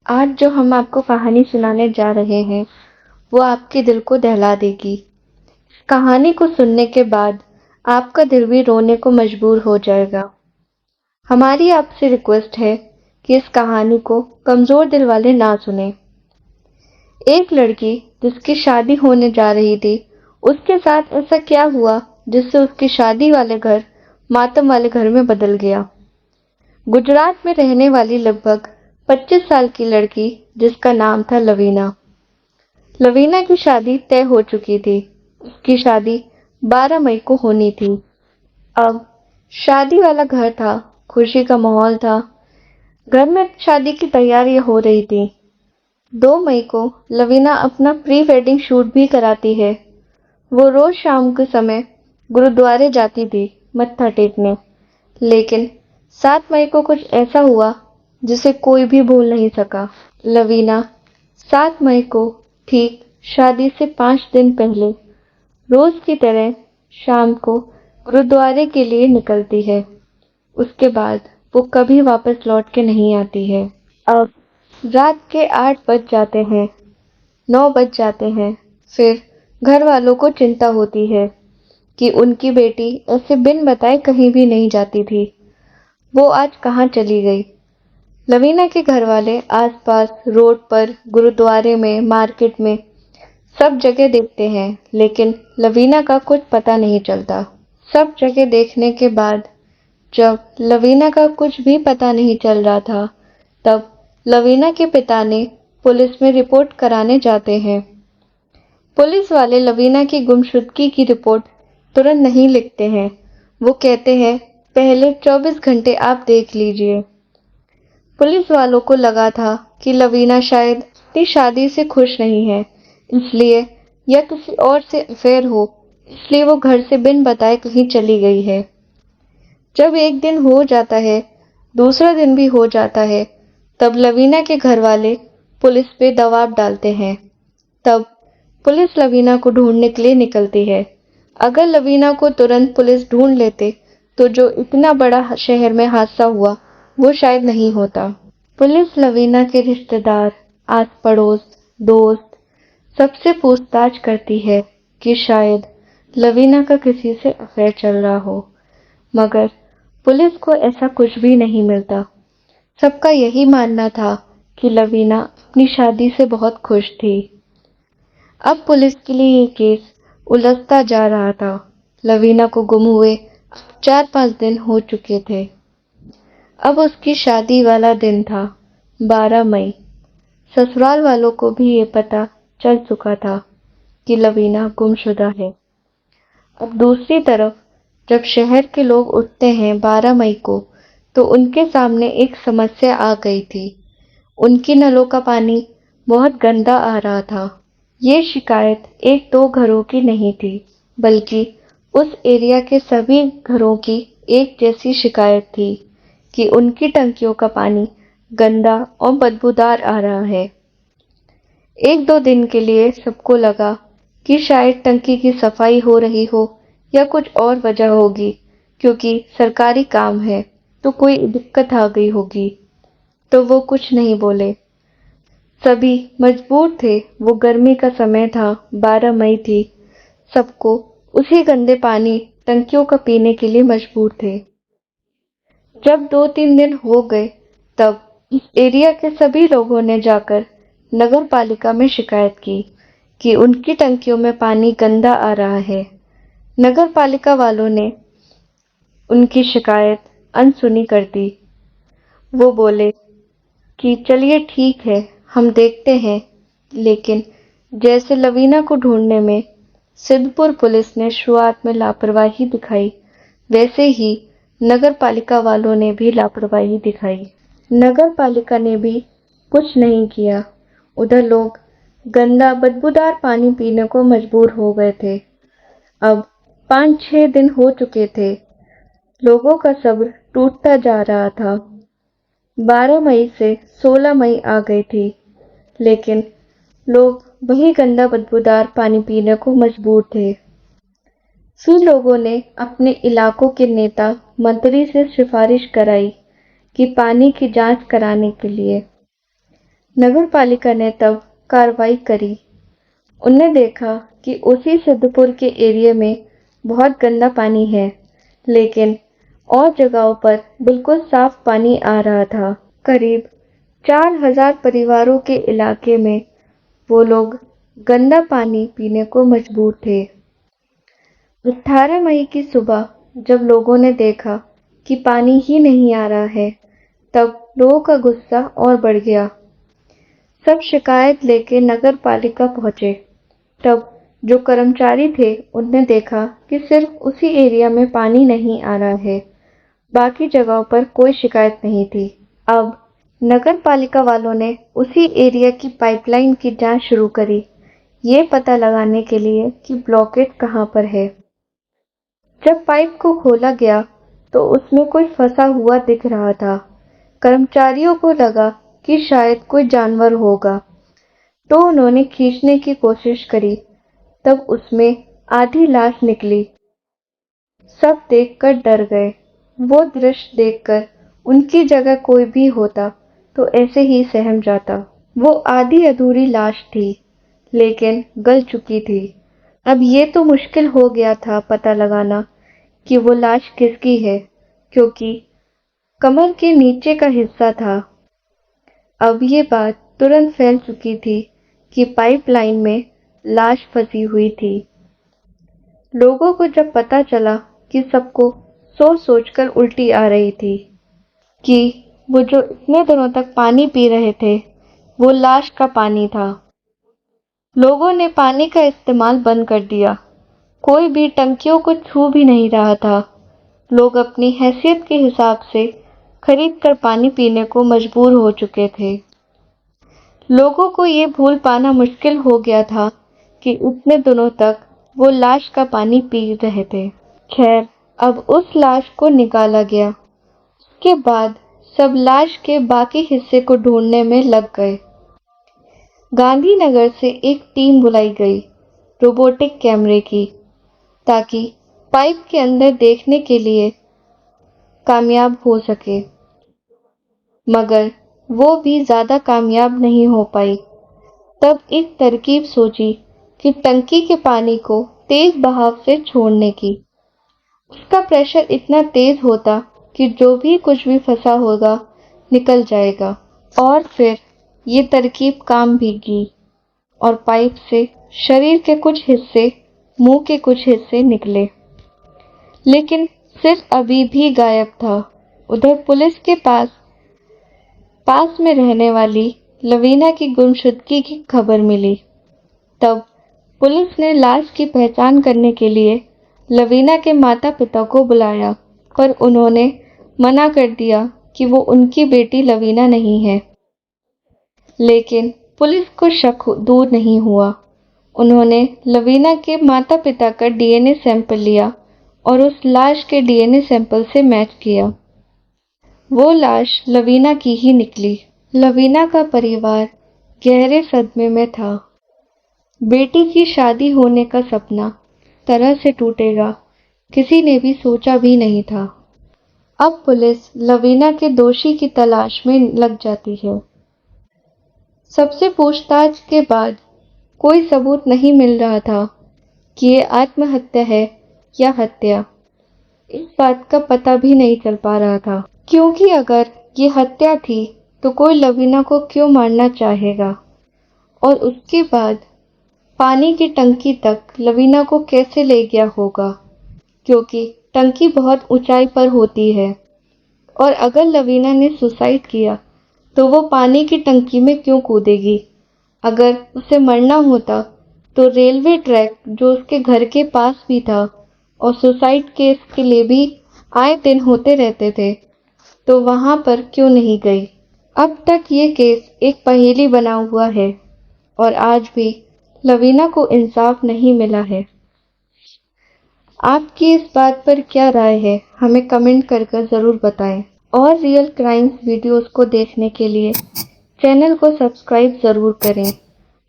आज जो हम आपको कहानी सुनाने जा रहे हैं, वो आपके दिल को दहला देगी। कहानी को सुनने के बाद आपका दिल भी रोने को मजबूर हो जाएगा। हमारी आपसे रिक्वेस्ट है कि इस कहानी को कमजोर दिल वाले ना सुने। एक लड़की जिसकी शादी होने जा रही थी, उसके साथ ऐसा क्या हुआ जिससे उसकी शादी वाले घर मातम वाले घर में बदल गया। गुजरात में रहने वाली लगभग 25 साल की लड़की जिसका नाम था लवीना। लवीना की शादी तय हो चुकी थी। उसकी शादी 12 मई को होनी थी। अब शादी वाला घर था, खुशी का माहौल था। घर में शादी की तैयारियां हो रही थी। 2 मई को लवीना अपना प्री वेडिंग शूट भी कराती है। वो रोज शाम के समय गुरुद्वारे जाती थी मत्था टेकने। लेकिन 7 मई को कुछ ऐसा हुआ जिसे कोई भी भूल नहीं सका। लवीना 7 मई को ठीक शादी से 5 दिन पहले रोज की तरह शाम को गुरुद्वारे के लिए निकलती है। उसके बाद वो कभी वापस लौट के नहीं आती है। अब रात के 8 बज जाते हैं, 9 बज जाते हैं। फिर घर वालों को चिंता होती है कि उनकी बेटी ऐसे बिन बताए कहीं भी नहीं जाती थी। वो आज कहाँ चली गई। लवीना के घर वाले आसपास, रोड पर, गुरुद्वारे में, मार्केट में सब जगह देखते हैं, लेकिन लवीना का कुछ पता नहीं चलता। सब जगह देखने के बाद जब लवीना का कुछ भी पता नहीं चल रहा था, तब लवीना के पिता ने पुलिस में रिपोर्ट कराने जाते हैं। पुलिस वाले लवीना की गुमशुदगी की रिपोर्ट तुरंत नहीं लिखते हैं। वो कहते हैं, पहले 24 घंटे आप देख लीजिए। पुलिस वालों को लगा था कि लवीना शायद अपनी शादी से खुश नहीं है, इसलिए या किसी और से अफेयर हो, इसलिए वो घर से बिन बताए कहीं चली गई है। जब एक दिन हो जाता है, दूसरा दिन भी हो जाता है, तब लवीना के घर वाले पुलिस पे दबाव डालते हैं। तब पुलिस लवीना को ढूंढने के लिए निकलती है। अगर लवीना को तुरंत पुलिस ढूंढ लेते, तो जो इतना बड़ा शहर में हादसा हुआ, वो शायद नहीं होता। पुलिस लवीना के रिश्तेदार, आस पड़ोस, दोस्त सबसे पूछताछ करती है कि शायद लवीना का किसी से अफेयर चल रहा हो, मगर पुलिस को ऐसा कुछ भी नहीं मिलता। सबका यही मानना था कि लवीना अपनी शादी से बहुत खुश थी। अब पुलिस के लिए ये केस उलझता जा रहा था। लवीना को गुम हुए 4-5 दिन हो चुके थे। अब उसकी शादी वाला दिन था, 12 मई। ससुराल वालों को भी ये पता चल चुका था कि लवीना गुमशुदा है। अब दूसरी तरफ जब शहर के लोग उठते हैं 12 मई को, तो उनके सामने एक समस्या आ गई थी। उनकी नलों का पानी बहुत गंदा आ रहा था। ये शिकायत 1-2 घरों की नहीं थी, बल्कि उस एरिया के सभी घरों की एक जैसी शिकायत थी कि उनकी टंकियों का पानी गंदा और बदबूदार आ रहा है। 1-2 दिन के लिए सबको लगा कि शायद टंकी की सफाई हो रही हो या कुछ और वजह होगी, क्योंकि सरकारी काम है तो कोई दिक्कत आ गई होगी। तो वो कुछ नहीं बोले। सभी मजबूर थे। वो गर्मी का समय था, 12 मई थी। सबको उसी गंदे पानी टंकियों का पीने के लिए मजबूर थे। जब 2-3 दिन हो गए, तब इस एरिया के सभी लोगों ने जाकर नगर पालिका में शिकायत की कि उनकी टंकियों में पानी गंदा आ रहा है। नगर पालिका वालों ने उनकी शिकायत अनसुनी कर दी। वो बोले कि चलिए ठीक है, हम देखते हैं। लेकिन जैसे लवीना को ढूंढने में सिद्धपुर पुलिस ने शुरुआत में लापरवाही दिखाई, वैसे ही नगर पालिका वालों ने भी लापरवाही दिखाई। नगर पालिका ने भी कुछ नहीं किया। उधर लोग गंदा बदबूदार पानी पीने को मजबूर हो गए थे। अब 5-6 दिन हो चुके थे। लोगों का सब्र टूटता जा रहा था। 12 मई से 16 मई आ गई थी, लेकिन लोग वही गंदा बदबूदार पानी पीने को मजबूर थे। फिर लोगों ने अपने इलाकों के नेता मंत्री से सिफारिश कराई कि पानी की जांच कराने के लिए। नगर पालिका ने तब कार्रवाई करी। उनने देखा कि उसी सिद्धपुर के एरिया में बहुत गंदा पानी है, लेकिन और जगहों पर बिल्कुल साफ पानी आ रहा था। करीब 4000 परिवारों के इलाके में वो लोग गंदा पानी पीने को मजबूर थे। 18 मई की सुबह जब लोगों ने देखा कि पानी ही नहीं आ रहा है, तब लोगों का गुस्सा और बढ़ गया। सब शिकायत लेके नगर पालिका पहुंचे। तब जो कर्मचारी थे उनने देखा कि सिर्फ उसी एरिया में पानी नहीं आ रहा है, बाकी जगहों पर कोई शिकायत नहीं थी। अब नगर पालिका वालों ने उसी एरिया की पाइपलाइन की जांच शुरू करी, ये पता लगाने के लिए कि ब्लॉकेज कहाँ पर है। जब पाइप को खोला गया तो उसमें कोई फंसा हुआ दिख रहा था। कर्मचारियों को लगा कि शायद कोई जानवर होगा, तो उन्होंने खींचने की कोशिश करी। तब उसमें आधी लाश निकली। सब देखकर डर गए। वो दृश्य देखकर उनकी जगह कोई भी होता तो ऐसे ही सहम जाता। वो आधी अधूरी लाश थी, लेकिन गल चुकी थी। अब ये तो मुश्किल हो गया था पता लगाना कि वो लाश किसकी है, क्योंकि कमर के नीचे का हिस्सा था। अब ये बात तुरंत फैल चुकी थी कि पाइपलाइन में लाश फंसी हुई थी। लोगों को जब पता चला कि सबको सोच सोचकर उल्टी आ रही थी कि वो जो इतने दिनों तक पानी पी रहे थे वो लाश का पानी था। लोगों ने पानी का इस्तेमाल बंद कर दिया। कोई भी टंकियों को छू भी नहीं रहा था। लोग अपनी हैसियत के हिसाब से खरीद कर पानी पीने को मजबूर हो चुके थे। लोगों को ये भूल पाना मुश्किल हो गया था कि इतने दिनों तक वो लाश का पानी पी रहे थे। खैर, अब उस लाश को निकाला गया। उसके बाद सब लाश के बाकी हिस्से को ढूंढने में लग गए। गांधीनगर से एक टीम बुलाई गई रोबोटिक कैमरे की, ताकि पाइप के अंदर देखने के लिए कामयाब हो सके, मगर वो भी ज्यादा कामयाब नहीं हो पाई। तब एक तरकीब सोची कि टंकी के पानी को तेज बहाव से छोड़ने की। उसका प्रेशर इतना तेज होता कि जो भी कुछ भी फंसा होगा निकल जाएगा। और फिर ये तरकीब काम भी की और पाइप से शरीर के कुछ हिस्से, मुंह के कुछ हिस्से निकले, लेकिन सिर अभी भी गायब था। उधर पुलिस के पास में रहने वाली लवीना की गुमशुदगी की खबर मिली। तब पुलिस ने लाश की पहचान करने के लिए लवीना के माता पिता को बुलाया, पर उन्होंने मना कर दिया कि वो उनकी बेटी लवीना नहीं है। लेकिन पुलिस को शक दूर नहीं हुआ। उन्होंने लवीना के माता पिता का डीएनए सैंपल लिया और उस लाश के डीएनए सैंपल से मैच किया। वो लाश लवीना की ही निकली। लवीना का परिवार गहरे सदमे में था। बेटी की शादी होने का सपना तरह से टूटेगा, किसी ने भी सोचा भी नहीं था। अब पुलिस लवीना के दोषी की तलाश में लग जाती है। सबसे पूछताछ के बाद कोई सबूत नहीं मिल रहा था कि ये आत्महत्या है या हत्या। इस बात का पता भी नहीं चल पा रहा था, क्योंकि अगर ये हत्या थी तो कोई लवीना को क्यों मारना चाहेगा, और उसके बाद पानी की टंकी तक लवीना को कैसे ले गया होगा, क्योंकि टंकी बहुत ऊंचाई पर होती है। और अगर लवीना ने सुसाइड किया तो वो पानी की टंकी में क्यों कूदेगी। अगर उसे मरना होता तो रेलवे ट्रैक जो उसके घर के पास भी था और सुसाइड केस के लिए भी आए दिन होते रहते थे, तो वहां पर क्यों नहीं गई। अब तक ये केस एक पहेली बना हुआ है और आज भी लवीना को इंसाफ नहीं मिला है। आपकी इस बात पर क्या राय है, हमें कमेंट कर ज़रूर बताएं। और रियल क्राइम्स वीडियोस को देखने के लिए चैनल को सब्सक्राइब ज़रूर करें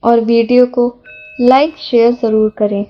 और वीडियो को लाइक शेयर ज़रूर करें।